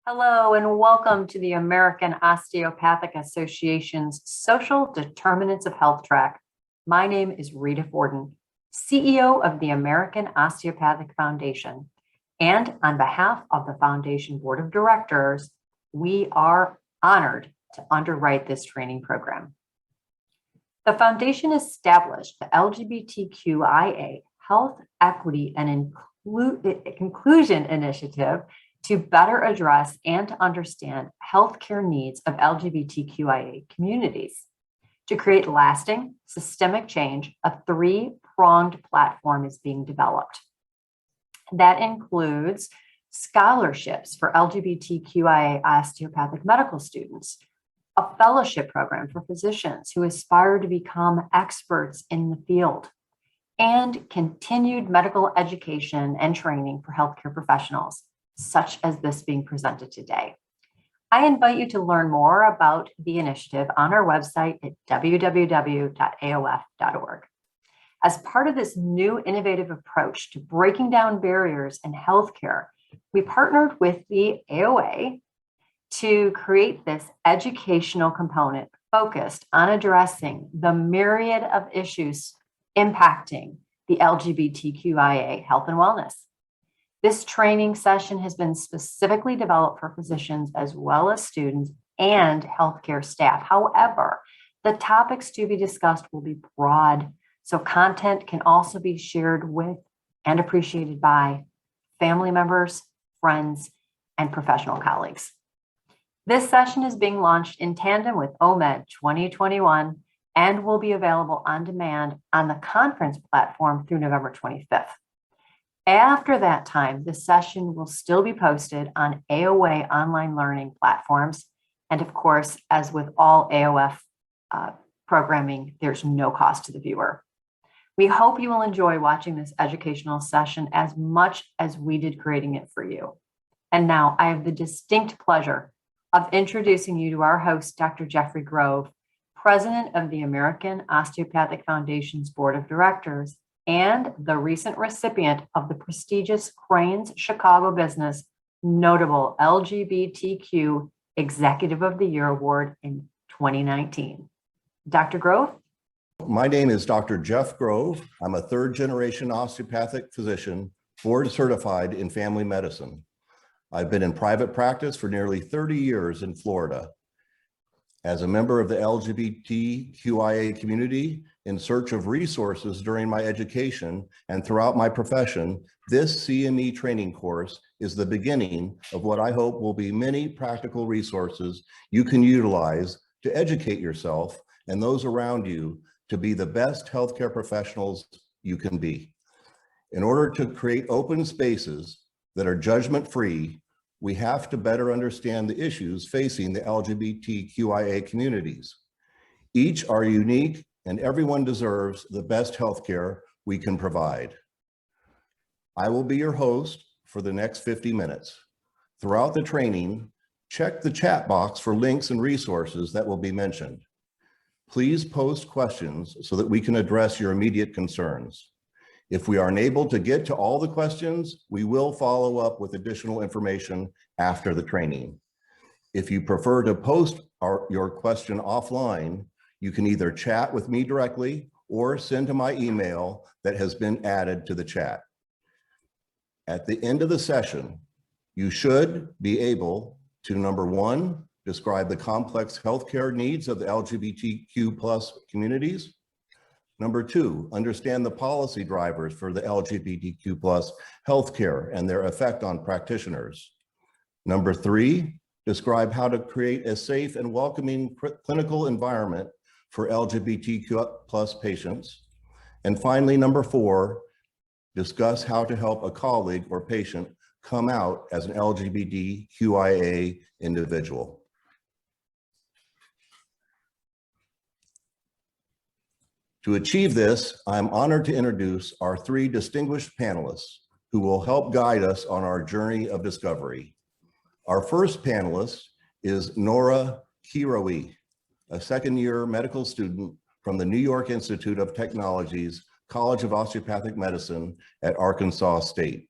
Hello and welcome to the American Osteopathic Association's Social Determinants of Health track. My name is Rita Forden, CEO of the American Osteopathic Foundation. And on behalf of the Foundation Board of Directors, we are honored to underwrite this training program. The Foundation established the LGBTQIA Health, Equity, and Inclusion Initiative to better address and to understand healthcare needs of LGBTQIA communities. To create lasting, systemic change, a three-pronged platform is being developed. That includes scholarships for LGBTQIA osteopathic medical students, a fellowship program for physicians who aspire to become experts in the field, and continued medical education and training for healthcare professionals, such as this being presented today. I invite you to learn more about the initiative on our website at www.aof.org. As part of this new innovative approach to breaking down barriers in healthcare, we partnered with the AOA to create this educational component focused on addressing the myriad of issues impacting the LGBTQIA health and wellness. This training session has been specifically developed for physicians as well as students and healthcare staff. However, the topics to be discussed will be broad, so content can also be shared with and appreciated by family members, friends, and professional colleagues. This session is being launched in tandem with OMED2021 and will be available on demand on the conference platform through November 25th. After that time, the session will still be posted on AOA online learning platforms. And of course, as with all AOF programming, there's no cost to the viewer. We hope you will enjoy watching this educational session as much as we did creating it for you. And now I have the distinct pleasure of introducing you to our host, Dr. Jeffrey Grove, President of the American Osteopathic Foundation's Board of Directors, and the recent recipient of the prestigious Crain's Chicago Business Notable LGBTQ Executive of the Year Award in 2019. Dr. Grove? My name is Dr. Jeff Grove. I'm a third-generation osteopathic physician, board certified in family medicine. I've been in private practice for nearly 30 years in Florida. As a member of the LGBTQIA community, in search of resources during my education and throughout my profession, this CME training course is the beginning of what I hope will be many practical resources you can utilize to educate yourself and those around you to be the best healthcare professionals you can be. In order to create open spaces that are judgment-free, we have to better understand the issues facing the LGBTQIA communities. Each are unique and everyone deserves the best healthcare we can provide. I will be your host for the next 50 minutes. Throughout the training, check the chat box for links and resources that will be mentioned. Please post questions so that we can address your immediate concerns. If we are unable to get to all the questions, we will follow up with additional information after the training. If you prefer to post your question offline, you can either chat with me directly or send to my email that has been added to the chat. At the end of the session, you should be able to, number one, describe the complex healthcare needs of the LGBTQ+ communities. Number two, understand the policy drivers for the LGBTQ+ healthcare and their effect on practitioners. Number three, describe how to create a safe and welcoming clinical environment for LGBTQ+ patients. And finally, number four, discuss how to help a colleague or patient come out as an LGBTQIA individual. To achieve this, I'm honored to introduce our three distinguished panelists who will help guide us on our journey of discovery. Our first panelist is Nora Kiroy, a second-year medical student from the New York Institute of Technology's College of Osteopathic Medicine at Arkansas State.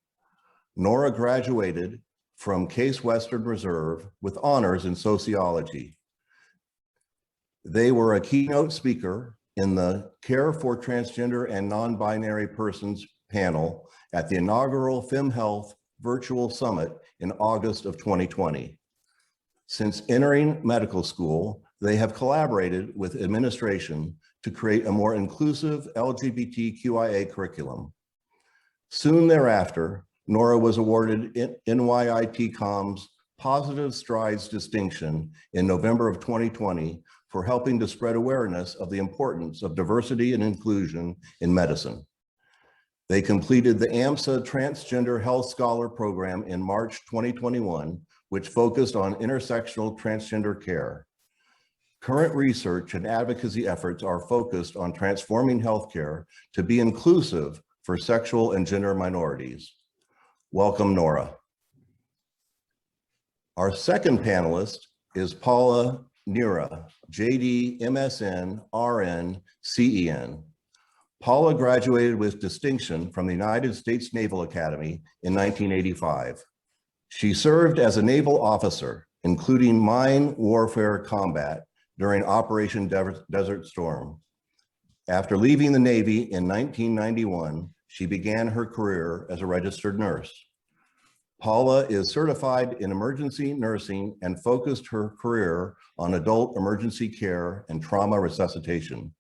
Nora graduated from Case Western Reserve with honors in sociology. They were a keynote speaker in the Care for Transgender and Non-Binary Persons panel at the inaugural FemHealth Virtual Summit in August of 2020. Since entering medical school, they have collaborated with administration to create a more inclusive LGBTQIA curriculum. Soon thereafter, Nora was awarded NYITCom's Positive Strides Distinction in November of 2020 for helping to spread awareness of the importance of diversity and inclusion in medicine. They completed the AMSA Transgender Health Scholar Program in March 2021, which focused on intersectional transgender care. Current research and advocacy efforts are focused on transforming healthcare to be inclusive for sexual and gender minorities. Welcome, Nora. Our second panelist is Paula Nira, JD, MSN, RN, CEN. Paula graduated with distinction from the United States Naval Academy in 1985. She served as a naval officer, including mine warfare combat during Operation Desert Storm. After leaving the Navy in 1991, she began her career as a registered nurse. Paula is certified in emergency nursing and focused her career on adult emergency care and trauma resuscitation.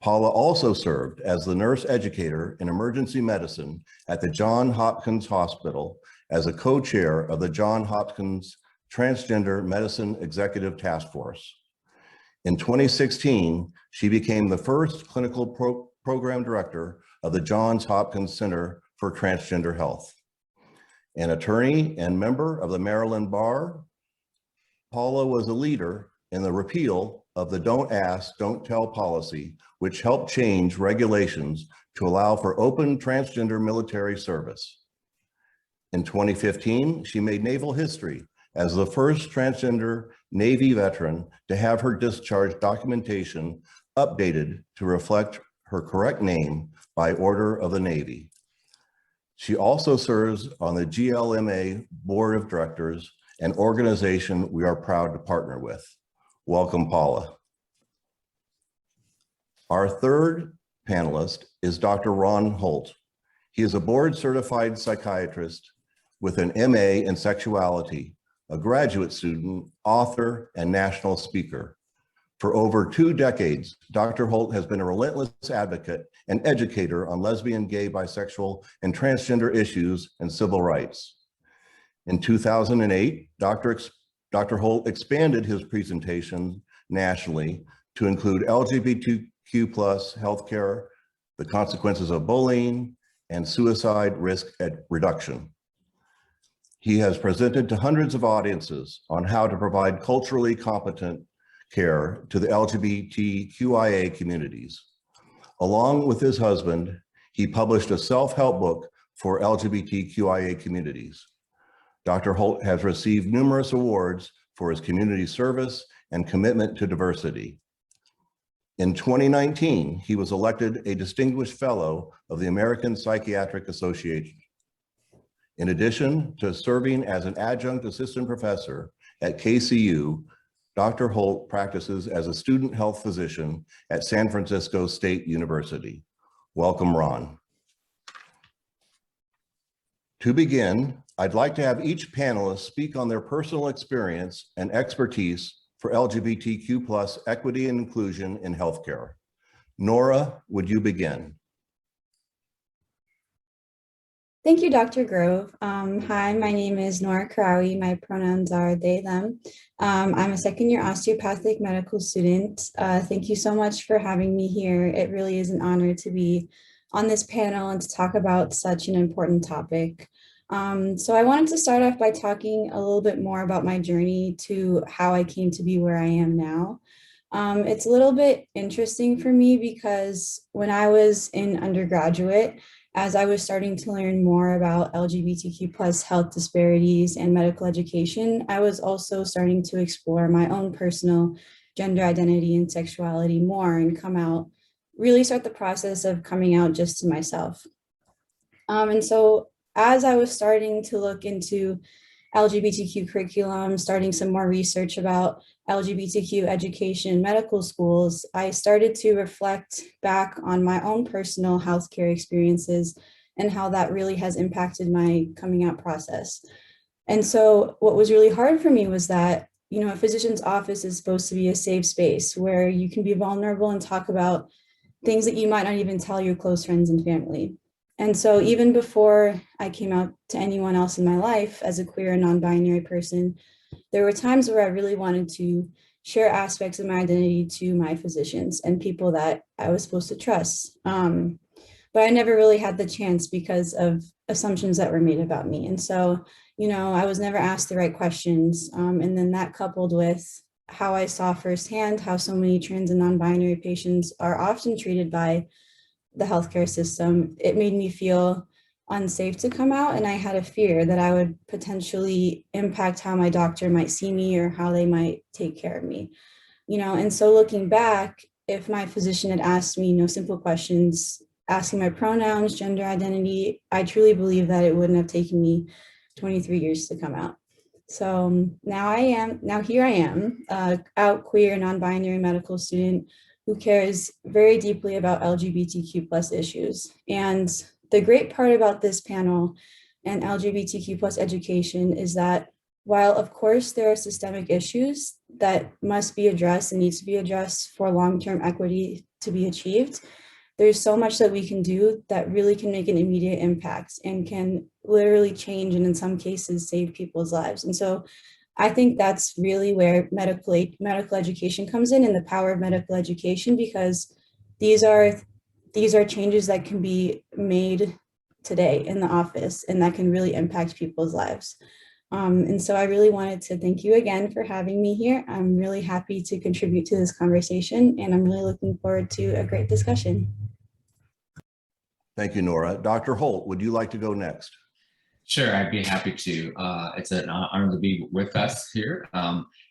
Paula also served as the nurse educator in emergency medicine at the Johns Hopkins Hospital as a co-chair of the Johns Hopkins Transgender Medicine Executive Task Force. In 2016, she became the first clinical program director of the Johns Hopkins Center for Transgender Health. An attorney and member of the Maryland Bar, Paula was a leader in the repeal of the Don't Ask, Don't Tell policy, which helped change regulations to allow for open transgender military service. In 2015, she made naval history as the first transgender Navy veteran to have her discharge documentation updated to reflect her correct name by order of the Navy. She also serves on the GLMA Board of Directors, an organization we are proud to partner with. Welcome, Paula. Our third panelist is Dr. Ron Holt. He is a board-certified psychiatrist with an MA in sexuality, a graduate student, author, and national speaker. For over 2 decades, Dr. Holt has been a relentless advocate and educator on lesbian, gay, bisexual, and transgender issues and civil rights. In 2008, Dr. Holt expanded his presentation nationally to include LGBTQ+ healthcare, the consequences of bullying, and suicide risk reduction. He has presented to hundreds of audiences on how to provide culturally competent care to the LGBTQIA communities. Along with his husband, he published a self-help book for LGBTQIA communities. Dr. Holt has received numerous awards for his community service and commitment to diversity. In 2019, he was elected a Distinguished Fellow of the American Psychiatric Association. In addition to serving as an adjunct assistant professor at KCU, Dr. Holt practices as a student health physician at San Francisco State University. Welcome, Ron. To begin, I'd like to have each panelist speak on their personal experience and expertise for LGBTQ+ equity and inclusion in healthcare. Nora, would you begin? Thank you, Dr. Grove. Hi, my name is Nora Kiroy. My pronouns are they, them. I'm a second-year osteopathic medical student. Thank you so much for having me here. It really is an honor to be on this panel and to talk about such an important topic. So I wanted to start off by talking a little bit more about my journey to how I came to be where I am now. It's a little bit interesting for me because when I was in undergraduate, as I was starting to learn more about LGBTQ+ health disparities and medical education, I was also starting to explore my own personal gender identity and sexuality more and really start the process of coming out just to myself. And so as I was starting to look into LGBTQ curriculum, starting some more research about LGBTQ education in medical schools, I started to reflect back on my own personal healthcare experiences and how that really has impacted my coming out process. And so what was really hard for me was that, you know, a physician's office is supposed to be a safe space where you can be vulnerable and talk about things that you might not even tell your close friends and family. And so even before I came out to anyone else in my life as a queer and non-binary person, there were times where I really wanted to share aspects of my identity to my physicians and people that I was supposed to trust. But I never really had the chance because of assumptions that were made about me. And so, you know, I was never asked the right questions. And then that coupled with how I saw firsthand how so many trans and non-binary patients are often treated by the healthcare system, it made me feel unsafe to come out. And I had a fear that I would potentially impact how my doctor might see me or how they might take care of me. You know, and so looking back, if my physician had asked me, you know, simple questions, asking my pronouns, gender identity, I truly believe that it wouldn't have taken me 23 years to come out. So now here I am, out queer, non-binary medical student who cares very deeply about LGBTQ plus issues. And the great part about this panel and LGBTQ plus education is that while of course there are systemic issues that must be addressed and needs to be addressed for long-term equity to be achieved, there's so much that we can do that really can make an immediate impact and can literally change and in some cases save people's lives. And so I think that's really where medical education comes in and the power of medical education, because these are changes that can be made today in the office and that can really impact people's lives. And so I really wanted to thank you again for having me here. I'm really happy to contribute to this conversation and I'm really looking forward to a great discussion. Thank you, Nora. Dr. Holt, would you like to go next? Sure, I'd be happy to. It's an honor to be with us here.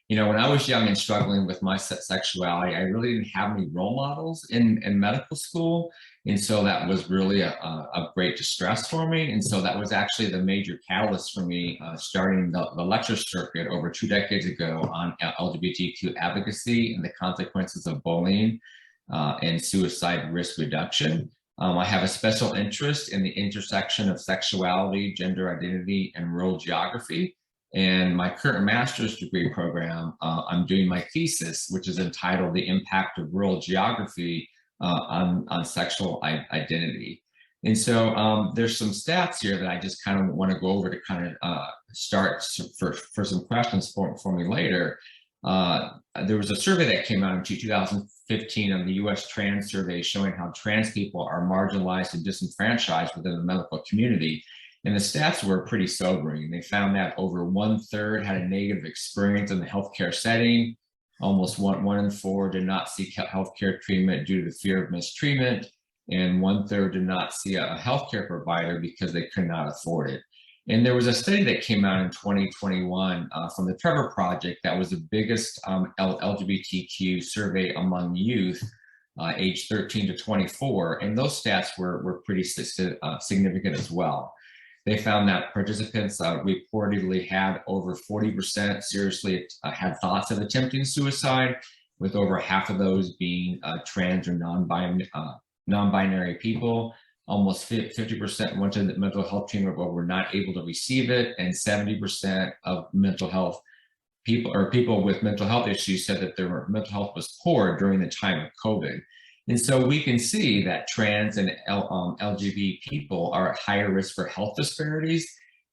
You know, when I was young and struggling with my sexuality, I really didn't have any role models in medical school. And so that was really a great distress for me. And so that was actually the major catalyst for me starting the lecture circuit over 2 decades ago on LGBTQ advocacy and the consequences of bullying and suicide risk reduction. I have a special interest in the intersection of sexuality, gender identity, and rural geography. And my current master's degree program, I'm doing my thesis, which is entitled The Impact of Rural Geography on Sexual Identity. And so there's some stats here that I just kind of want to go over to kind of start for some questions for me later. There was a survey that came out in 2015 of the U.S. Trans Survey showing how trans people are marginalized and disenfranchised within the medical community. And the stats were pretty sobering. They found that over 1/3 had a negative experience in the healthcare setting. Almost one in 4 did not seek healthcare treatment due to the fear of mistreatment. And 1/3 did not see a healthcare provider because they could not afford it. And there was a study that came out in 2021 from the Trevor Project that was the biggest LGBTQ survey among youth age 13 to 24. And those stats were pretty significant as well. They found that participants reportedly had over 40% seriously had thoughts of attempting suicide, with over half of those being trans or non-binary people. Almost 50% went to the mental health treatment but were not able to receive it, and 70% of mental health people or people with mental health issues said that their mental health was poor during the time of COVID. And so we can see that trans and LGBT people are at higher risk for health disparities,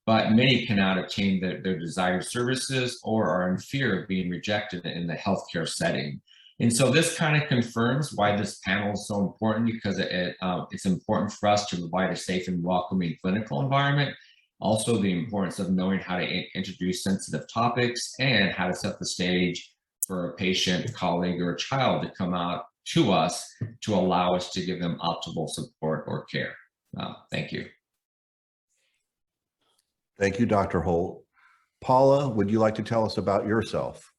but many cannot obtain their desired services or are in fear of being rejected in the healthcare setting. And so this kind of confirms why this panel is so important, because it's important for us to provide a safe and welcoming clinical environment. Also, the importance of knowing how to introduce sensitive topics and how to set the stage for a patient, colleague, or a child to come out to us to allow us to give them optimal support or care. Thank you. Thank you, Dr. Holt. Paula, would you like to tell us about yourself?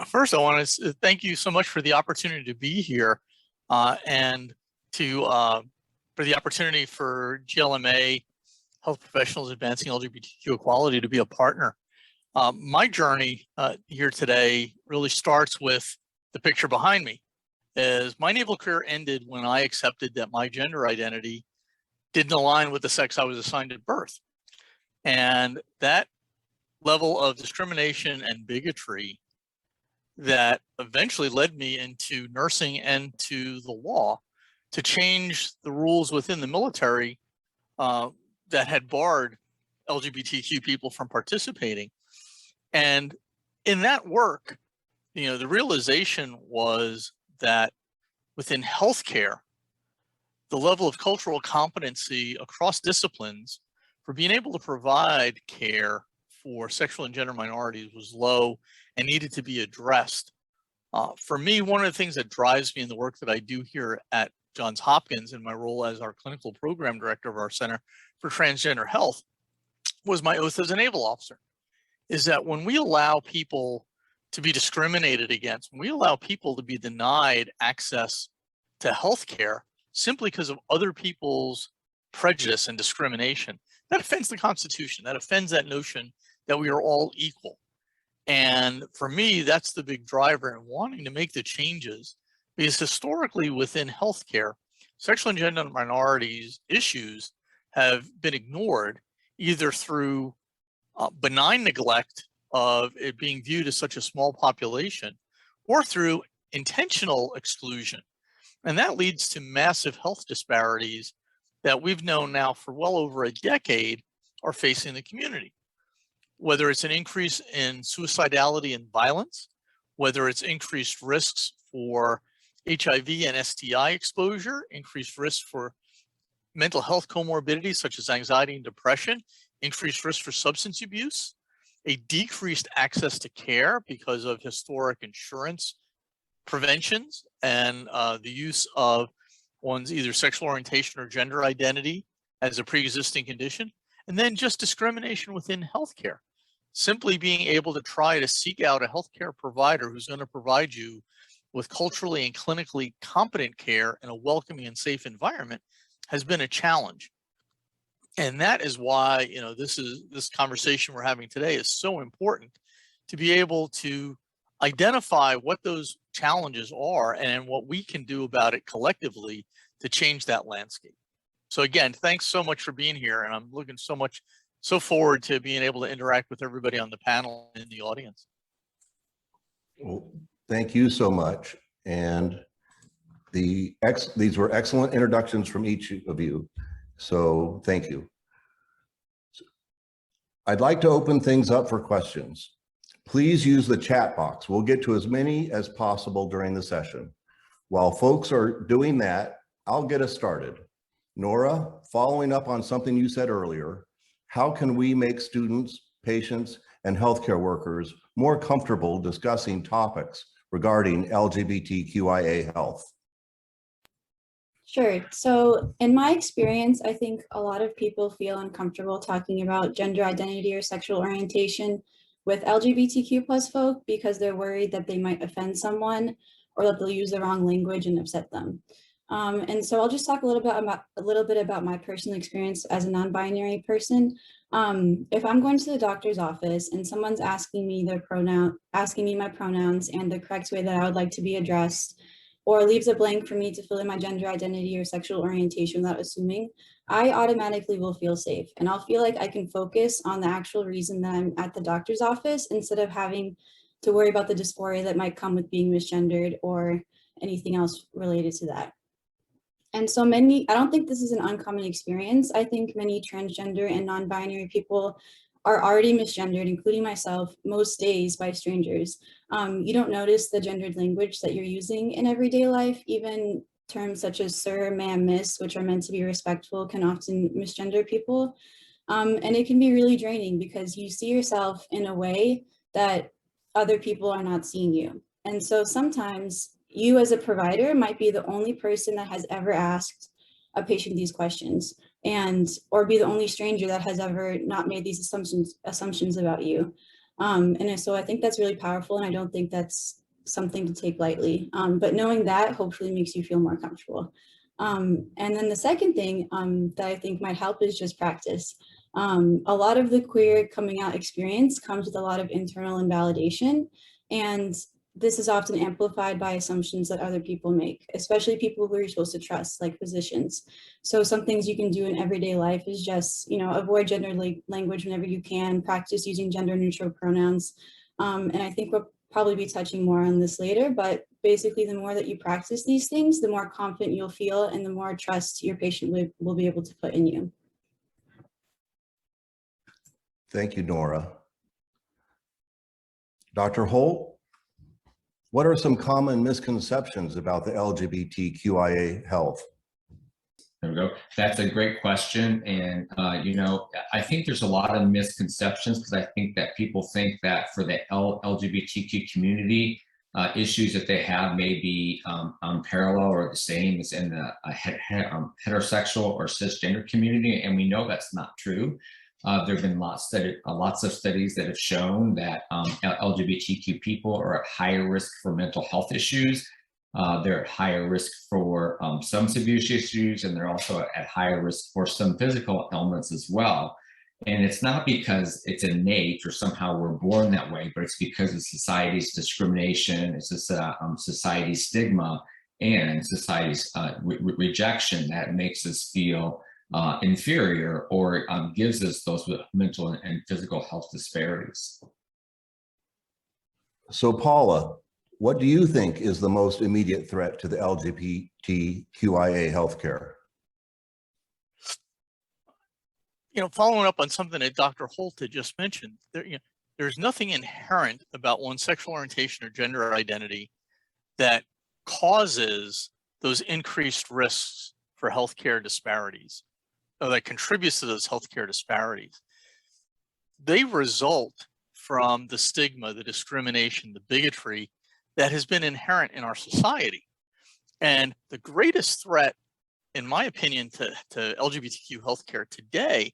First, I want to thank you so much for the opportunity to be here and for the opportunity for GLMA health professionals advancing LGBTQ equality to be a partner. My journey here today really starts with the picture behind me. As my naval career ended when I accepted that my gender identity didn't align with the sex I was assigned at birth. And that level of discrimination and bigotry that eventually led me into nursing and to the law to change the rules within the military that had barred LGBTQ people from participating. And in that work, the realization was that within healthcare, the level of cultural competency across disciplines for being able to provide care for sexual and gender minorities was low and needed to be addressed. For me, one of the things that drives me in the work that I do here at Johns Hopkins in my role as our clinical program director of our Center for Transgender Health was my oath as a naval officer, is that when we allow people to be discriminated against, when we allow people to be denied access to healthcare simply because of other people's prejudice and discrimination, that offends the Constitution, that offends that notion that we are all equal. And for me, that's the big driver in wanting to make the changes, because historically within healthcare, sexual and gender minorities issues have been ignored either through benign neglect of it being viewed as such a small population or through intentional exclusion. And that leads to massive health disparities that we've known now for well over a decade are facing the community. Whether it's an increase in suicidality and violence, whether it's increased risks for HIV and STI exposure, increased risk for mental health comorbidities such as anxiety and depression, increased risk for substance abuse, a decreased access to care because of historic insurance preventions and the use of one's either sexual orientation or gender identity as a pre-existing condition, and then just discrimination within healthcare. Simply being able to try to seek out a healthcare provider who's going to provide you with culturally and clinically competent care in a welcoming and safe environment has been a challenge. And that is why, this conversation we're having today is so important, to be able to identify what those challenges are and what we can do about it collectively to change that landscape. So again, thanks so much for being here. And I'm looking so forward to being able to interact with everybody on the panel and in the audience. Well, thank you so much. And these were excellent introductions from each of you. So thank you. I'd like to open things up for questions. Please use the chat box. We'll get to as many as possible during the session. While folks are doing that, I'll get us started. Nora, following up on something you said earlier, how can we make students, patients, and healthcare workers more comfortable discussing topics regarding LGBTQIA health? Sure. So in my experience, I think a lot of people feel uncomfortable talking about gender identity or sexual orientation with LGBTQ plus folk because they're worried that they might offend someone or that they'll use the wrong language and upset them. And so I'll just talk a little bit about my personal experience as a non-binary person. If I'm going to the doctor's office and someone's asking me my pronouns and the correct way that I would like to be addressed, or leaves a blank for me to fill in my gender identity or sexual orientation without assuming, I automatically will feel safe. And I'll feel like I can focus on the actual reason that I'm at the doctor's office instead of having to worry about the dysphoria that might come with being misgendered or anything else related to that. And so I don't think this is an uncommon experience. I think many transgender and non-binary people are already misgendered, including myself, most days by strangers. You don't notice the gendered language that you're using in everyday life. Even terms such as sir, ma'am, miss, which are meant to be respectful, can often misgender people. And it can be really draining because you see yourself in a way that other people are not seeing you. And so sometimes you as a provider might be the only person that has ever asked a patient these questions, or be the only stranger that has ever not made these assumptions about you. And so I think that's really powerful, and I don't think that's something to take lightly. But knowing that hopefully makes you feel more comfortable. And then the second thing that I think might help is just practice. A lot of the queer coming out experience comes with a lot of internal invalidation, and this is often amplified by assumptions that other people make, especially people who you're supposed to trust, like physicians. So some things you can do in everyday life is just, avoid gender language whenever you can, practice using gender neutral pronouns. And I think we'll probably be touching more on this later, but basically the more that you practice these things, the more confident you'll feel and the more trust your patient will be able to put in you. Thank you, Nora. Dr. Holt, what are some common misconceptions about the LGBTQIA health? There we go. That's a great question. And, I think there's a lot of misconceptions because I think that people think that for the LGBTQ community, issues that they have may be parallel or the same as in the heterosexual or cisgender community. And we know that's not true. There have been lots of studies that have shown that LGBTQ people are at higher risk for mental health issues. They're at higher risk for some abuse issues, and they're also at higher risk for some physical ailments as well. And it's not because it's innate or somehow we're born that way, but it's because of society's discrimination, it's society's stigma, and society's rejection that makes us feel inferior or gives us those mental and physical health disparities. So Paula, what do you think is the most immediate threat to the LGBTQIA healthcare? Following up on something that Dr. Holt had just mentioned, there's nothing inherent about one's sexual orientation or gender identity that causes those increased risks for healthcare disparities, or that contributes to those healthcare disparities. They result from the stigma, the discrimination, the bigotry that has been inherent in our society. And the greatest threat, in my opinion, to LGBTQ healthcare today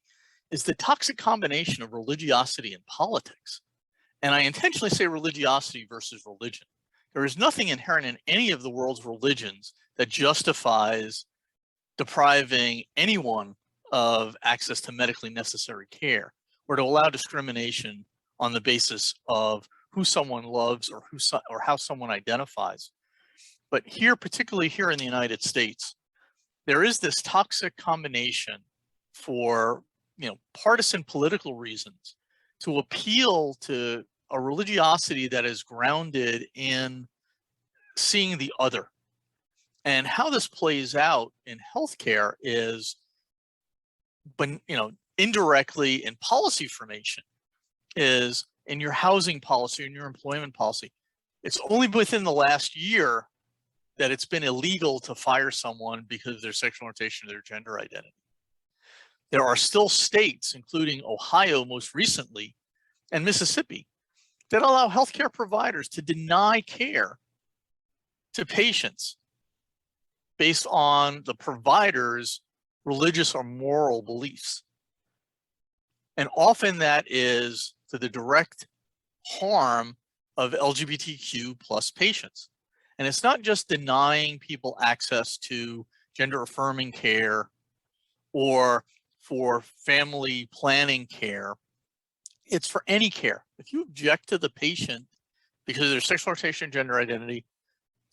is the toxic combination of religiosity and politics. And I intentionally say religiosity versus religion. There is nothing inherent in any of the world's religions that justifies depriving anyone of access to medically necessary care, or to allow discrimination on the basis of who someone loves or how someone identifies. But here, particularly here in the United States, there is this toxic combination for partisan political reasons to appeal to a religiosity that is grounded in seeing the other. And how this plays out in healthcare is, but indirectly in policy formation, is in your housing policy and your employment policy. It's only within the last year that it's been illegal to fire someone because of their sexual orientation or their gender identity. There are still states, including Ohio most recently, and Mississippi, that allow healthcare providers to deny care to patients based on the provider's religious or moral beliefs. And often that is to the direct harm of LGBTQ plus patients. And it's not just denying people access to gender affirming care or for family planning care. It's for any care. If you object to the patient because of their sexual orientation and gender identity,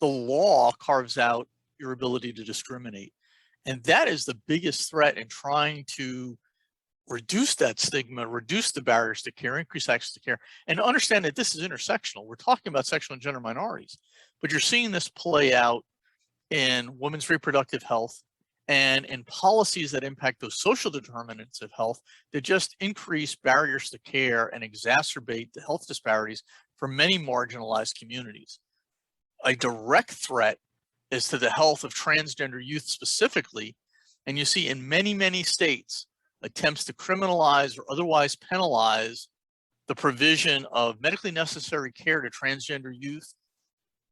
the law carves out your ability to discriminate. And that is the biggest threat in trying to reduce that stigma, reduce the barriers to care, increase access to care, and understand that this is intersectional. We're talking about sexual and gender minorities, but you're seeing this play out in women's reproductive health and in policies that impact those social determinants of health that just increase barriers to care and exacerbate the health disparities for many marginalized communities. A direct threat is to the health of transgender youth specifically, and you see in many, many states attempts to criminalize or otherwise penalize the provision of medically necessary care to transgender youth,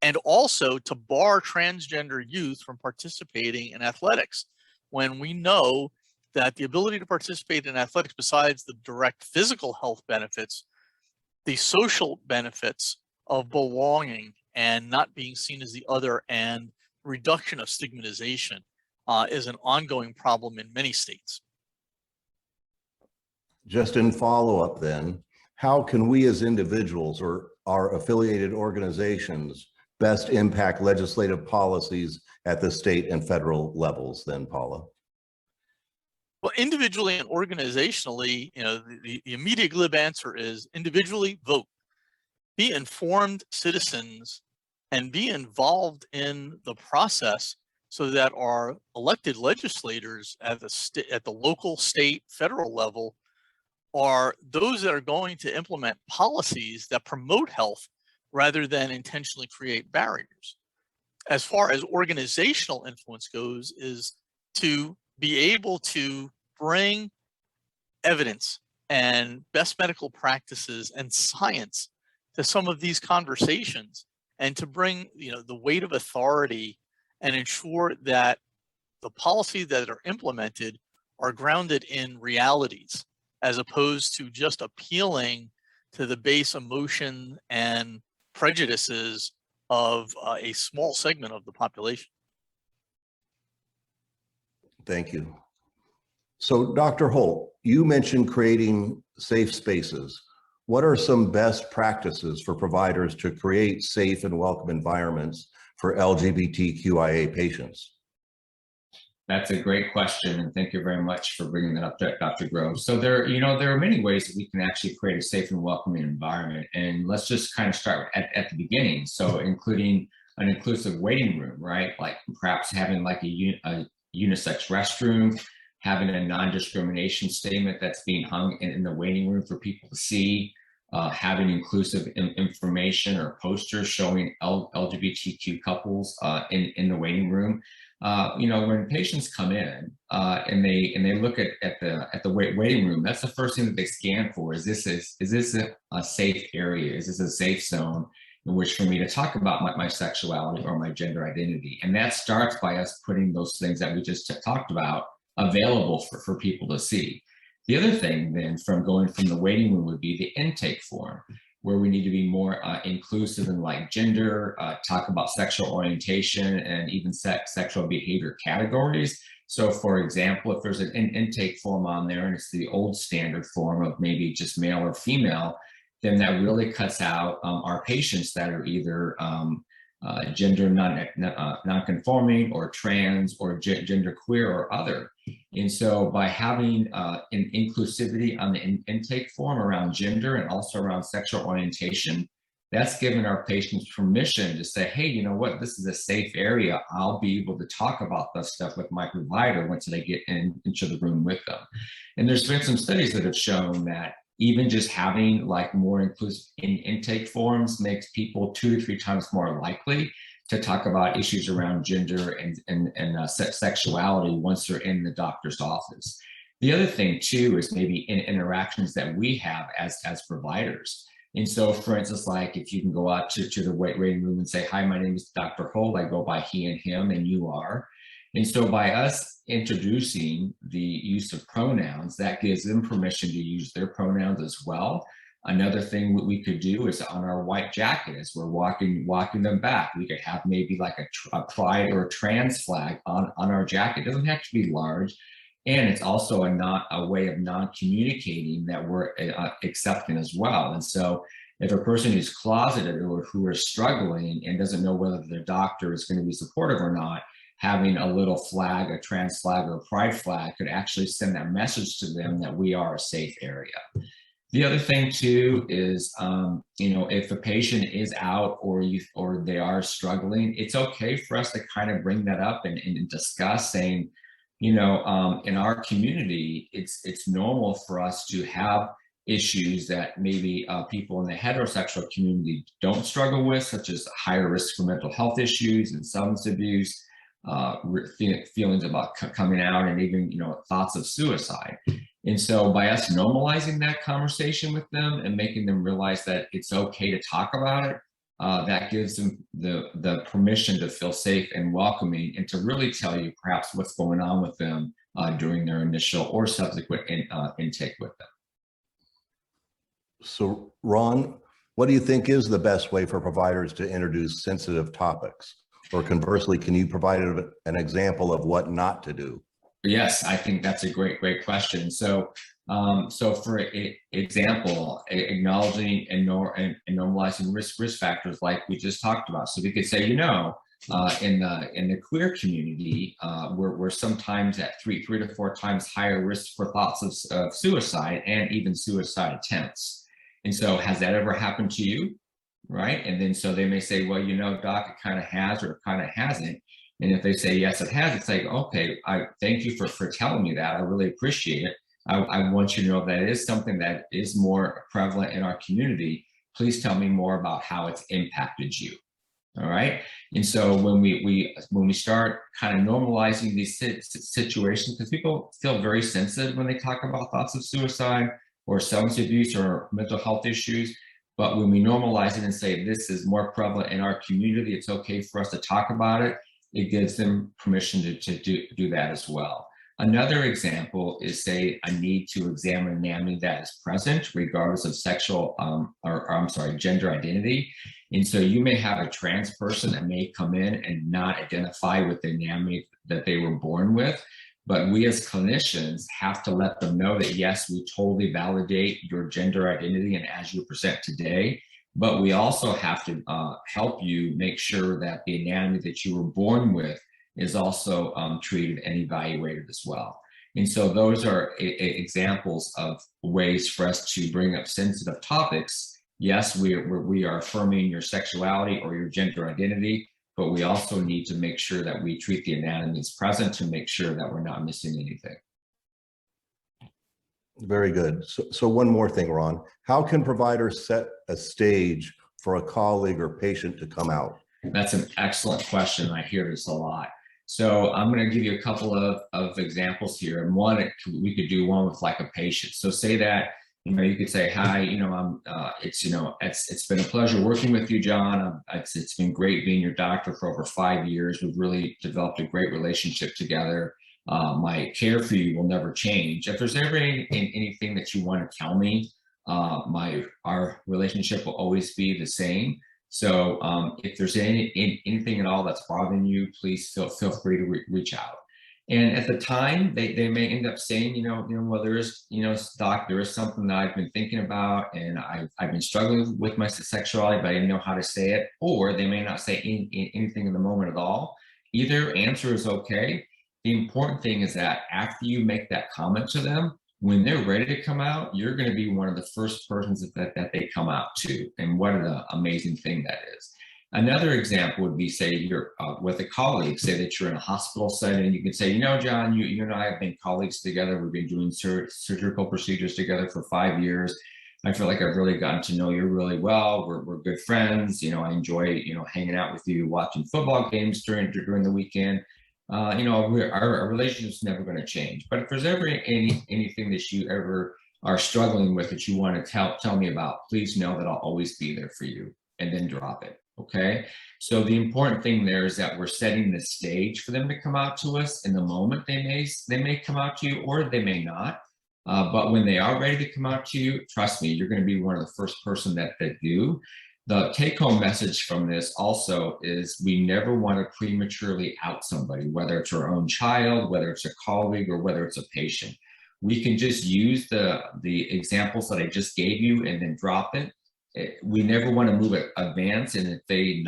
and also to bar transgender youth from participating in athletics, when we know that the ability to participate in athletics, besides the direct physical health benefits, the social benefits of belonging and not being seen as the other and reduction of stigmatization is an ongoing problem in many states. Just in follow-up then, how can we as individuals or our affiliated organizations best impact legislative policies at the state and federal levels then, Paula? Well, individually and organizationally, the immediate glib answer is individually vote, be informed citizens, and be involved in the process so that our elected legislators at the local, state, federal level are those that are going to implement policies that promote health rather than intentionally create barriers. As far as organizational influence goes, is to be able to bring evidence and best medical practices and science to some of these conversations, and to bring the weight of authority and ensure that the policies that are implemented are grounded in realities, as opposed to just appealing to the base emotion and prejudices of a small segment of the population. Thank you. So Dr. Holt, you mentioned creating safe spaces. What are some best practices for providers to create safe and welcome environments for LGBTQIA patients? That's a great question, and thank you very much for bringing that up, Dr. Grove. So there are many ways that we can actually create a safe and welcoming environment, and let's just kind of start at the beginning. So including an inclusive waiting room, right? Like perhaps having like a unisex restroom, having a non-discrimination statement that's being hung in the waiting room for people to see, having inclusive information or posters showing LGBTQ couples in the waiting room. When patients come in and they look at the waiting room, that's the first thing that they scan for. Is this a safe area? Is this a safe zone in which for me to talk about my sexuality or my gender identity? And that starts by us putting those things that we just talked about available for people to see. The other thing then from going from the waiting room would be the intake form, where we need to be more inclusive in like gender, talk about sexual orientation and even sexual behavior categories. So for example, if there's an intake form on there and it's the old standard form of maybe just male or female, then that really cuts out our patients that are either gender non-conforming or trans or gender queer or other. And so by having an inclusivity on the intake form around gender and also around sexual orientation, that's given our patients permission to say, hey, you know what, this is a safe area. I'll be able to talk about this stuff with my provider once they get into the room with them. And there's been some studies that have shown that even just having like more inclusive intake forms makes people 2 to 3 times more likely to talk about issues around gender and sexuality once they're in the doctor's office. The other thing too is maybe in interactions that we have as providers. And so for instance, like if you can go out to the waiting room and say, hi, my name is Dr. Holt, I go by he and him and you are. And so by us introducing the use of pronouns, that gives them permission to use their pronouns as well. Another thing we could do is on our white jacket, as we're walking them back, we could have maybe like a pride or a trans flag on our jacket. It doesn't have to be large. And it's also a way of non-communicating that we're accepting as well. And so if a person who's closeted or who is struggling and doesn't know whether their doctor is going to be supportive or not, having a little flag, a trans flag or a pride flag could actually send that message to them that we are a safe area. The other thing too is, if a patient is out or they are struggling, it's okay for us to kind of bring that up and discuss, saying, in our community, it's normal for us to have issues that maybe people in the heterosexual community don't struggle with, such as higher risk for mental health issues and substance abuse, feelings about coming out, and even thoughts of suicide. And so by us normalizing that conversation with them and making them realize that it's okay to talk about it, that gives them the permission to feel safe and welcoming and to really tell you perhaps what's going on with them during their initial or subsequent intake with them. So Ron, what do you think is the best way for providers to introduce sensitive topics? Or conversely, can you provide an example of what not to do? Yes, I think that's a great question. So So for example, acknowledging and normalizing risk factors like we just talked about. So we could say, in the queer community, we're sometimes at three to four times higher risk for thoughts of suicide and even suicide attempts. And so has that ever happened to you? Right? And then so they may say, well, doc, it kind of has or it kind of hasn't. And if they say, yes, it has, it's like, okay, I thank you for telling me that. I really appreciate it. I want you to know that it is something that is more prevalent in our community. Please tell me more about how it's impacted you. All right. And so when we start kind of normalizing these situations, because people feel very sensitive when they talk about thoughts of suicide or substance abuse or mental health issues. But when we normalize it and say this is more prevalent in our community, it's okay for us to talk about it. It gives them permission to do that as well. Another example is, say, a need to examine anatomy that is present regardless of sexual gender identity. And so you may have a trans person that may come in and not identify with the anatomy that they were born with. But we as clinicians have to let them know that, yes, we totally validate your gender identity and as you present today, but we also have to help you make sure that the anatomy that you were born with is also treated and evaluated as well. And so those are examples of ways for us to bring up sensitive topics. Yes, we are affirming your sexuality or your gender identity, but we also need to make sure that we treat the anatomy as present to make sure that we're not missing anything. Very good. So one more thing, Ron. How can providers set a stage for a colleague or patient to come out? That's an excellent question. I hear this a lot. So I'm going to give you a couple of examples here. And one, we could do one with like a patient. So say that, you could say, hi, it's been a pleasure working with you, John. It's been great being your doctor for over 5 years. We've really developed a great relationship together. My care for you will never change. If there's ever anything that you want to tell me, our relationship will always be the same. So if there's anything at all that's bothering you, please feel free to reach out. And at the time, they may end up saying, well, there is, doc, there is something that I've been thinking about, and I've been struggling with my sexuality, but I didn't know how to say it. Or they may not say anything in the moment at all. Either answer is okay. The important thing is that after you make that comment to them, when they're ready to come out, you're going to be one of the first persons that they come out to. And what an amazing thing that is. Another example would be, say you're with a colleague, say that you're in a hospital setting, you can say, John, you and I have been colleagues together. We've been doing surgical procedures together for 5 years. I feel like I've really gotten to know you really well. We're good friends. I enjoy, hanging out with you, watching football games during the weekend. Our relationship's never going to change. But if there's ever anything that you ever are struggling with that you want to tell me about, please know that I'll always be there for you, and then drop it. Okay. So the important thing there is that we're setting the stage for them to come out to us. In the moment, they may come out to you, or they may not. But when they are ready to come out to you, trust me, you're going to be one of the first person that do. The take-home message from this also is we never want to prematurely out somebody, whether it's our own child, whether it's a colleague, or whether it's a patient. We can just use the examples that I just gave you and then drop it. We never want to move it advance, and if they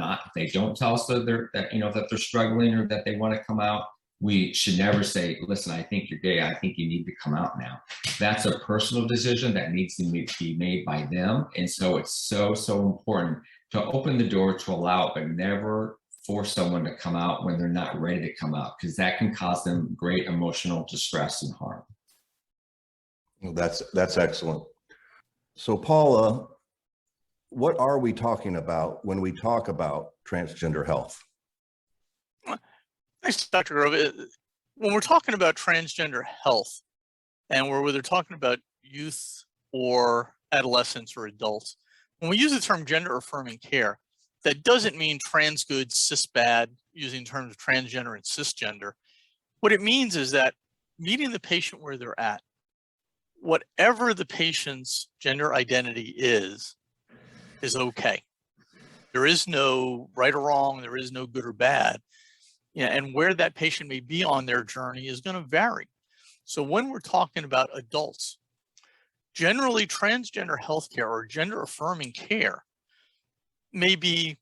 don't tell us that they're struggling or that they want to come out, we should never say, listen, I think you're gay, I think you need to come out now. That's a personal decision that needs to be made by them. And so it's so important to open the door to allow it, but never force someone to come out when they're not ready to come out, because that can cause them great emotional distress and harm. Well, that's excellent. So Paula, what are we talking about when we talk about transgender health? Thanks, Dr. Grove. When we're talking about transgender health, and we're whether talking about youth or adolescents or adults, when we use the term gender affirming care, that doesn't mean trans good, cis bad, using terms of transgender and cisgender. What it means is that meeting the patient where they're at, whatever the patient's gender identity is okay. There is no right or wrong. There is no good or bad. And where that patient may be on their journey is going to vary. So when we're talking about adults, Generally, transgender healthcare or gender affirming care may be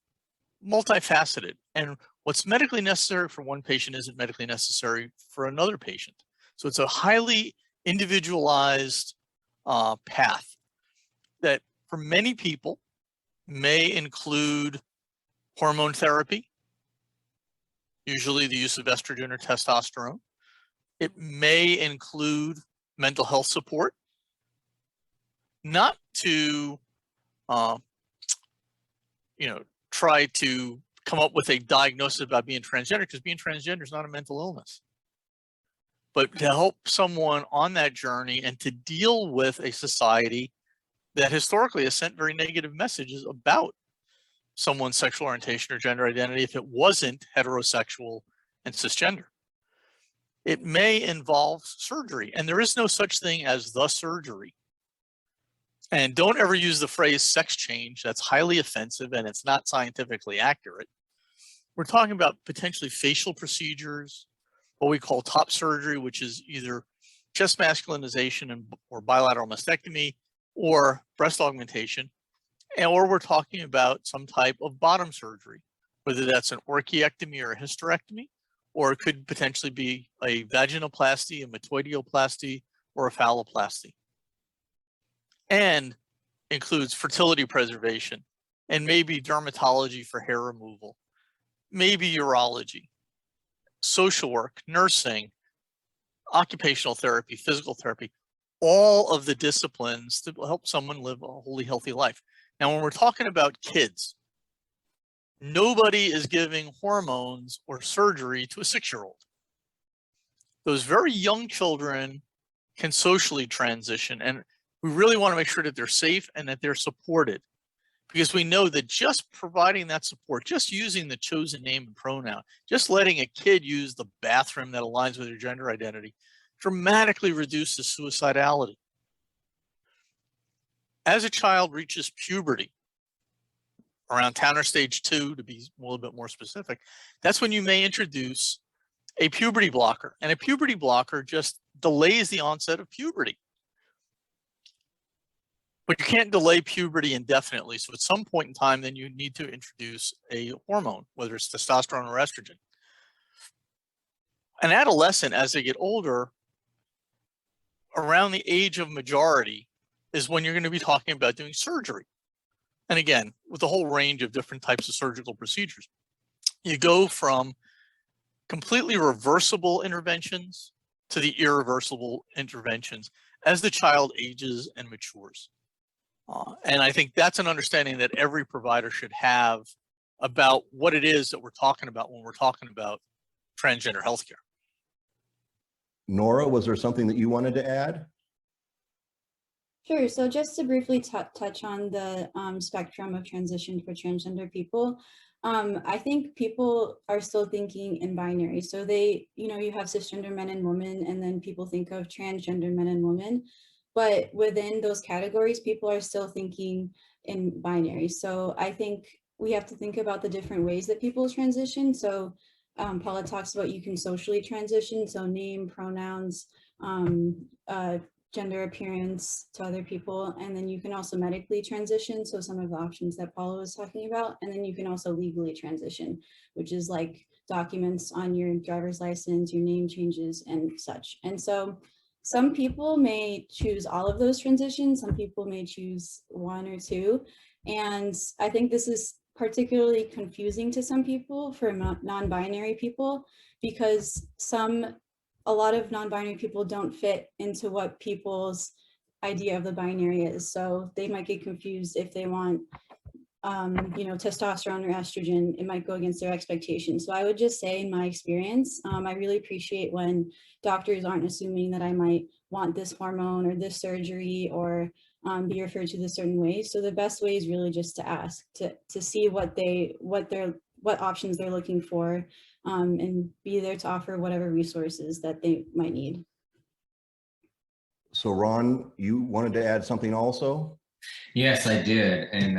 multifaceted, and what's medically necessary for one patient isn't medically necessary for another patient. So it's a highly individualized path that for many people may include hormone therapy, usually the use of estrogen or testosterone. It may include mental health support, not to try to come up with a diagnosis about being transgender, because being transgender is not a mental illness, but to help someone on that journey and to deal with a society that historically has sent very negative messages about someone's sexual orientation or gender identity if it wasn't heterosexual and cisgender. It may involve surgery, and there is no such thing as the surgery. And don't ever use the phrase sex change. That's highly offensive and it's not scientifically accurate. We're talking about potentially facial procedures, what we call top surgery, which is either chest masculinization or bilateral mastectomy or breast augmentation, or we're talking about some type of bottom surgery, whether that's an orchiectomy or a hysterectomy, or it could potentially be a vaginoplasty, a metoidioplasty, or a phalloplasty. And includes fertility preservation and maybe dermatology for hair removal, maybe urology, social work, nursing, occupational therapy, physical therapy, all of the disciplines to help someone live a wholly healthy life. Now, when we're talking about kids, nobody is giving hormones or surgery to a 6-year-old. Those very young children can socially transition, and we really want to make sure that they're safe and that they're supported, because we know that just providing that support, just using the chosen name and pronoun, just letting a kid use the bathroom that aligns with their gender identity dramatically reduces suicidality. As a child reaches puberty, around Towner stage 2 to be a little bit more specific, that's when you may introduce a puberty blocker. And a puberty blocker just delays the onset of puberty. But you can't delay puberty indefinitely. So at some point in time, then you need to introduce a hormone, whether it's testosterone or estrogen. An adolescent, as they get older, around the age of majority is when you're going to be talking about doing surgery. And again, with a whole range of different types of surgical procedures. You go from completely reversible interventions to the irreversible interventions as the child ages and matures. And I think that's an understanding that every provider should have about what it is that we're talking about when we're talking about transgender healthcare. Nora, was there something that you wanted to add? Sure. So just to briefly touch on the spectrum of transition for transgender people, I think people are still thinking in binary. So they, you have cisgender men and women, and then people think of transgender men and women. But within those categories, people are still thinking in binary. So I think we have to think about the different ways that people transition. So Paula talks about you can socially transition, so name, pronouns, gender appearance to other people, and then you can also medically transition, so some of the options that Paula was talking about, and then you can also legally transition, which is like documents on your driver's license, your name changes and such. And so some people may choose all of those transitions, some people may choose one or two, and I think this is particularly confusing to some people, for non-binary people, because a lot of non-binary people don't fit into what people's idea of the binary is. So they might get confused if they want, testosterone or estrogen, it might go against their expectations. So I would just say, in my experience, I really appreciate when doctors aren't assuming that I might want this hormone or this surgery or be referred to this certain way. So the best way is really just to ask, to see what options they're looking for, and be there to offer whatever resources that they might need. So Ron, you wanted to add something also? Yes, I did. And,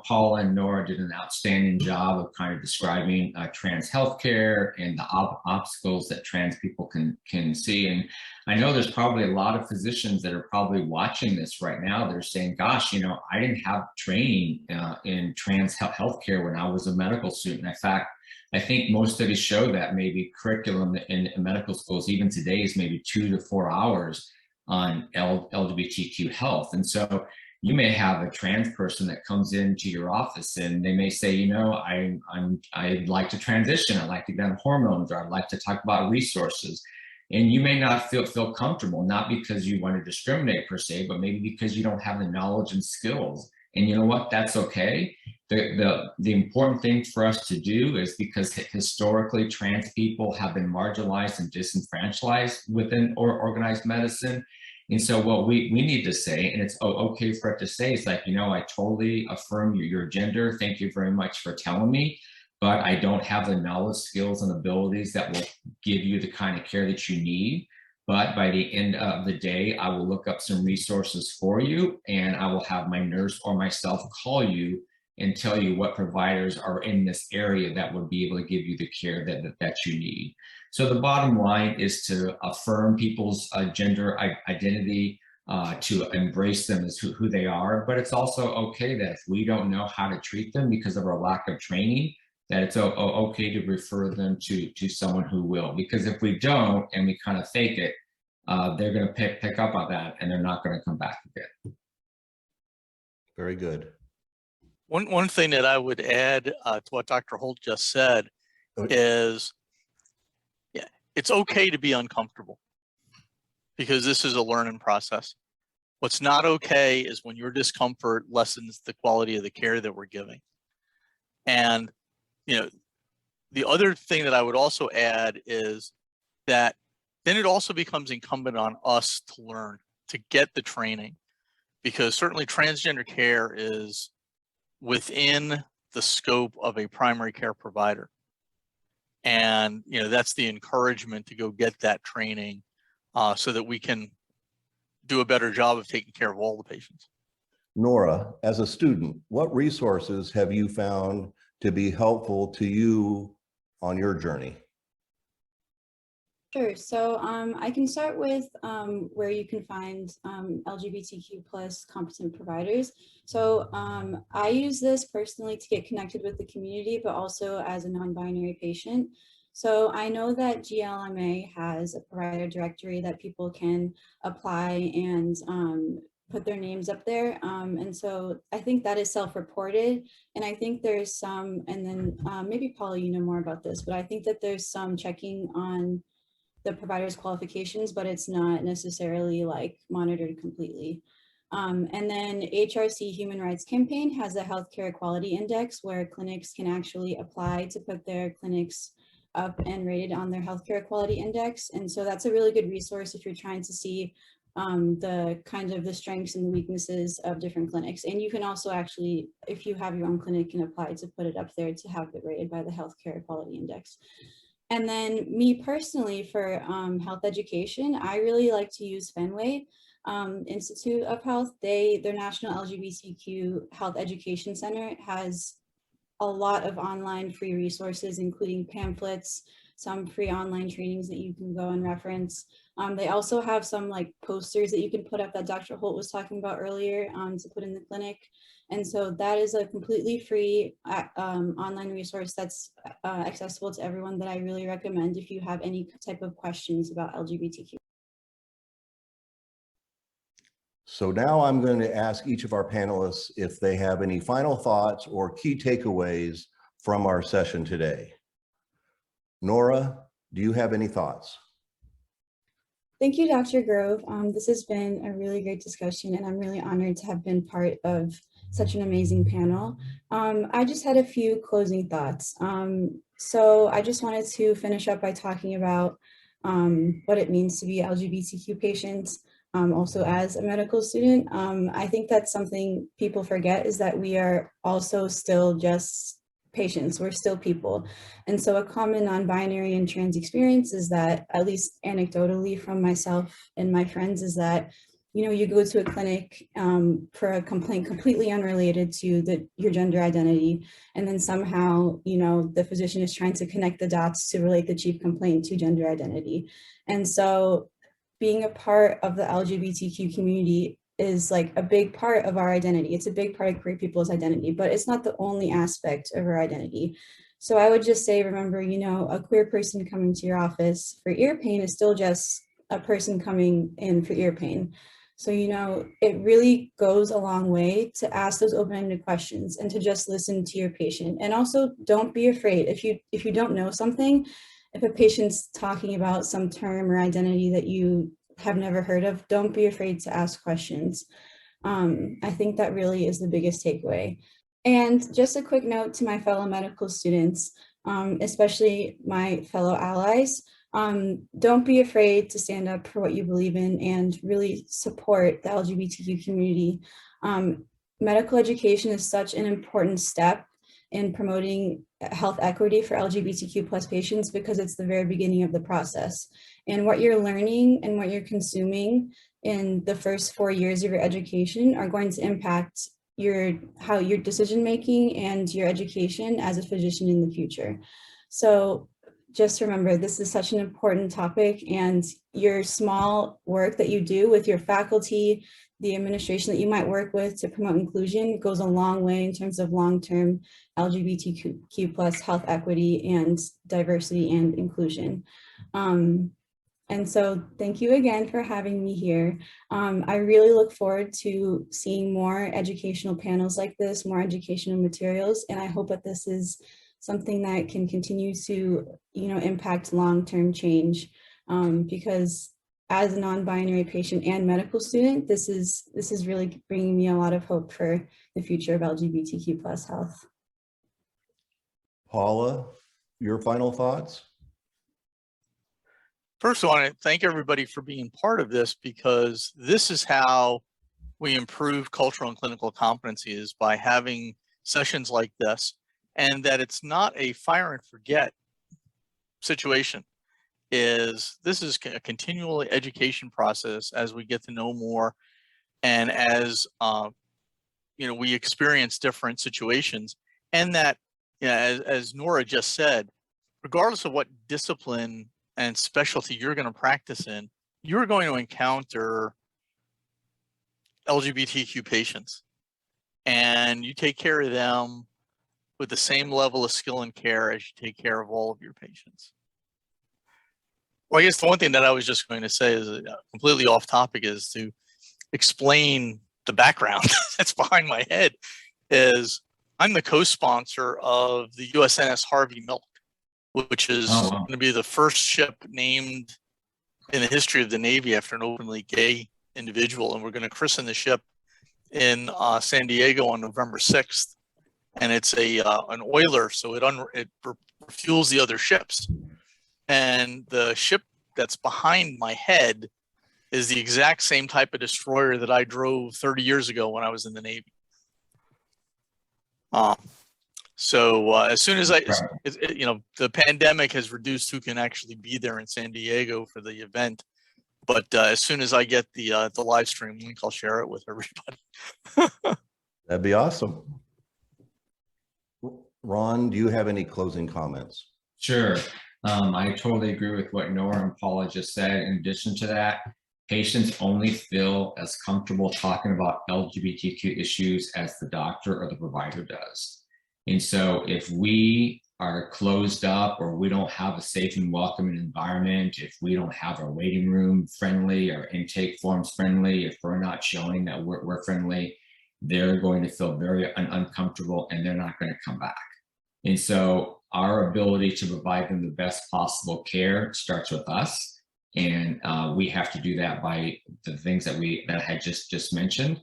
Paula and Nora did an outstanding job of kind of describing trans healthcare and the obstacles that trans people can see. And I know there's probably a lot of physicians that are probably watching this right now. They're saying, gosh, I didn't have training in trans healthcare when I was a medical student. In fact, I think most studies show that maybe curriculum in medical schools, even today, is maybe 2 to 4 hours on LGBTQ health. And so you may have a trans person that comes into your office and they may say, I'd like to transition, I'd like to get on hormones, or I'd like to talk about resources. And you may not feel comfortable, not because you want to discriminate per se, but maybe because you don't have the knowledge and skills. And you know what? That's okay. The important thing for us to do is, because historically trans people have been marginalized and disenfranchised within organized medicine. And so what we need to say, and it's okay for it to say, it's like, I totally affirm your gender. Thank you very much for telling me, but I don't have the knowledge, skills, and abilities that will give you the kind of care that you need. But by the end of the day, I will look up some resources for you, and I will have my nurse or myself call you and tell you what providers are in this area that would be able to give you the care that you need. So the bottom line is to affirm people's gender identity, to embrace them as who they are. But it's also okay that if we don't know how to treat them because of our lack of training, that it's okay to refer them to someone who will. Because if we don't and we kind of fake it, they're going to pick up on that, and they're not going to come back again. Very good. One thing that I would add to what Dr. Holt just said is, it's okay to be uncomfortable, because this is a learning process. What's not okay is when your discomfort lessens the quality of the care that we're giving. And, the other thing that I would also add is that then it also becomes incumbent on us to learn, to get the training, because certainly transgender care is within the scope of a primary care provider. And, that's the encouragement to go get that training so that we can do a better job of taking care of all the patients. Nora, as a student, what resources have you found to be helpful to you on your journey? Sure. So I can start with where you can find LGBTQ plus competent providers. So I use this personally to get connected with the community, but also as a non-binary patient. So I know that GLMA has a provider directory that people can apply and put their names up there. And so I think that is self-reported. And I think there's some, and then maybe Paula, you know more about this, but I think that there's some checking on the provider's qualifications, but it's not necessarily like monitored completely. And then HRC Human Rights Campaign has a healthcare equality index where clinics can actually apply to put their clinics up and rated on their healthcare equality index. And so that's a really good resource if you're trying to see the kind of the strengths and the weaknesses of different clinics. And you can also actually, if you have your own clinic, can apply to put it up there to have it rated by the healthcare equality index. And then me personally, for health education, I really like to use Fenway Institute of Health. Their National LGBTQ Health Education Center has a lot of online free resources, including pamphlets, some free online trainings that you can go and reference. They also have some like posters that you can put up that Dr. Holt was talking about earlier to put in the clinic. And so that is a completely free online resource that's accessible to everyone that I really recommend if you have any type of questions about LGBTQ. So now I'm going to ask each of our panelists if they have any final thoughts or key takeaways from our session today. Nora, do you have any thoughts? Thank you, Dr. Grove. This has been a really great discussion, and I'm really honored to have been part of such an amazing panel. I just had a few closing thoughts. So I just wanted to finish up by talking about what it means to be LGBTQ patients, also as a medical student. I think that's something people forget, is that we are also still just patients, we're still people. And so a common non-binary and trans experience is that, at least anecdotally from myself and my friends, is that you go to a clinic for a complaint completely unrelated to your gender identity, and then somehow, the physician is trying to connect the dots to relate the chief complaint to gender identity. And so being a part of the LGBTQ community is like a big part of our identity. It's a big part of queer people's identity, but it's not the only aspect of our identity. So I would just say, remember, a queer person coming to your office for ear pain is still just a person coming in for ear pain. So, it really goes a long way to ask those open-ended questions and to just listen to your patient. And also, don't be afraid. If you don't know something, if a patient's talking about some term or identity that you have never heard of, don't be afraid to ask questions. I think that really is the biggest takeaway. And just a quick note to my fellow medical students, especially my fellow allies, don't be afraid to stand up for what you believe in and really support the LGBTQ community. Medical education is such an important step in promoting health equity for LGBTQ plus patients because it's the very beginning of the process. And what you're learning and what you're consuming in the first 4 years of your education are going to impact your decision-making and your education as a physician in the future. So just remember, this is such an important topic, and your small work that you do with your faculty, the administration that you might work with to promote inclusion goes a long way in terms of long-term LGBTQ plus health equity and diversity and inclusion. And so thank you again for having me here. I really look forward to seeing more educational panels like this, more educational materials, and I hope that this is something that can continue to, impact long-term change, because as a non-binary patient and medical student, this is really bringing me a lot of hope for the future of LGBTQ plus health. Paula, your final thoughts? First, I want to thank everybody for being part of this, because this is how we improve cultural and clinical competencies, by having sessions like this, and that it's not a fire and forget situation. This is a continual education process as we get to know more, and as we experience different situations, and that as Nora just said, regardless of what discipline and specialty you're going to practice in, you're going to encounter LGBTQ patients, and you take care of them with the same level of skill and care as you take care of all of your patients. Well, I guess the one thing that I was just going to say is completely off topic, is to explain the background that's behind my head. Is I'm the co-sponsor of the USNS Harvey Milk, which is going to be the first ship named in the history of the Navy after an openly gay individual. And we're going to christen the ship in San Diego on November 6th. And it's an oiler, so it refuels the other ships. And the ship that's behind my head is the exact same type of destroyer that I drove 30 years ago when I was in the Navy. So as soon as the pandemic has reduced who can actually be there in San Diego for the event. But as soon as I get the live stream link, I'll share it with everybody. That'd be awesome. Ron, do you have any closing comments? Sure. I totally agree with what Nora and Paula just said. In addition to that, patients only feel as comfortable talking about LGBTQ issues as the doctor or the provider does. And so if we are closed up, or we don't have a safe and welcoming environment, if we don't have our waiting room friendly, our intake forms friendly, if we're not showing that we're friendly, they're going to feel very uncomfortable, and they're not going to come back. And so our ability to provide them the best possible care starts with us. And we have to do that by the things that I had just mentioned.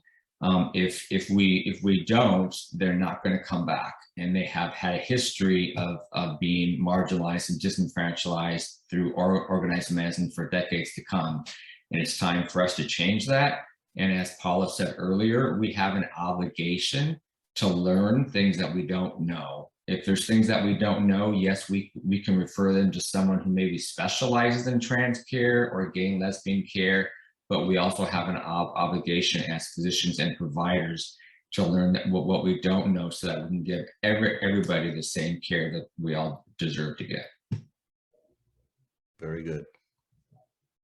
If we don't, they're not going to come back. And they have had a history of being marginalized and disenfranchised through organized medicine for decades to come. And it's time for us to change that. And as Paula said earlier, we have an obligation to learn things that we don't know. If there's things that we don't know, yes, we can refer them to someone who maybe specializes in trans care or gay and lesbian care. but we also have an obligation as physicians and providers to learn that what we don't know, so that we can give everybody the same care that we all deserve to get. Very good.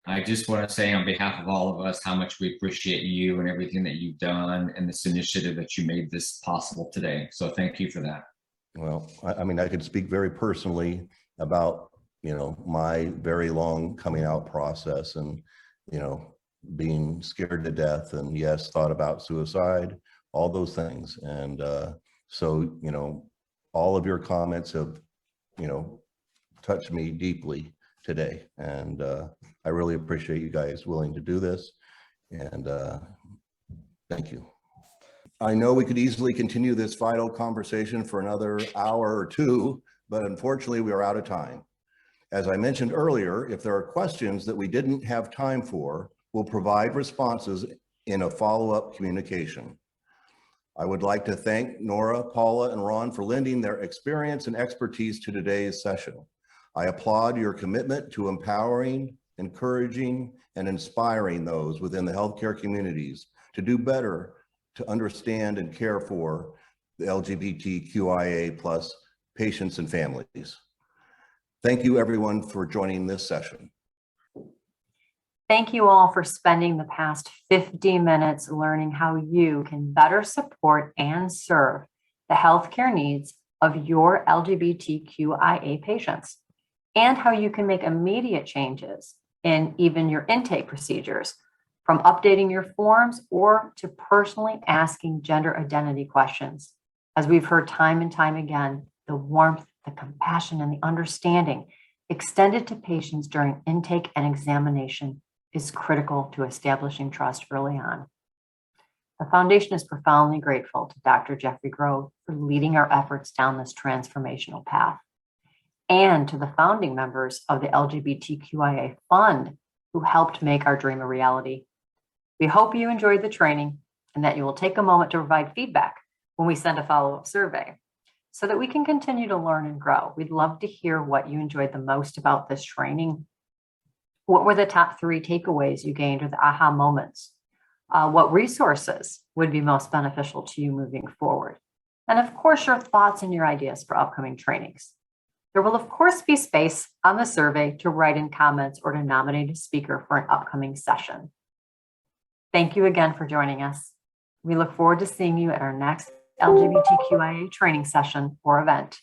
I just want to say on behalf of all of us how much we appreciate you and everything that you've done and this initiative that you made this possible today. So thank you for that. Well, I mean, I could speak very personally about, my very long coming out process and, being scared to death and yes, thought about suicide, all those things. And so, all of your comments have, touched me deeply today. And I really appreciate you guys willing to do this. And thank you. I know we could easily continue this vital conversation for another hour or two, but unfortunately we are out of time. As I mentioned earlier, if there are questions that we didn't have time for, we'll provide responses in a follow-up communication. I would like to thank Nora, Paula, and Ron for lending their experience and expertise to today's session. I applaud your commitment to empowering, encouraging, and inspiring those within the healthcare communities to do better, to understand and care for the LGBTQIA+ patients and families. Thank you everyone for joining this session. Thank you all for spending the past 50 minutes learning how you can better support and serve the healthcare needs of your LGBTQIA patients, and how you can make immediate changes in even your intake procedures, from updating your forms or to personally asking gender identity questions. As we've heard time and time again, the warmth, the compassion, and the understanding extended to patients during intake and examination is critical to establishing trust early on. The Foundation is profoundly grateful to Dr. Jeffrey Grove for leading our efforts down this transformational path, and to the founding members of the LGBTQIA Fund who helped make our dream a reality. We hope you enjoyed the training and that you will take a moment to provide feedback when we send a follow-up survey so that we can continue to learn and grow. We'd love to hear what you enjoyed the most about this training. What were the top 3 takeaways you gained or the aha moments? What resources would be most beneficial to you moving forward? And of course, your thoughts and your ideas for upcoming trainings. There will of course be space on the survey to write in comments or to nominate a speaker for an upcoming session. Thank you again for joining us. We look forward to seeing you at our next LGBTQIA training session or event.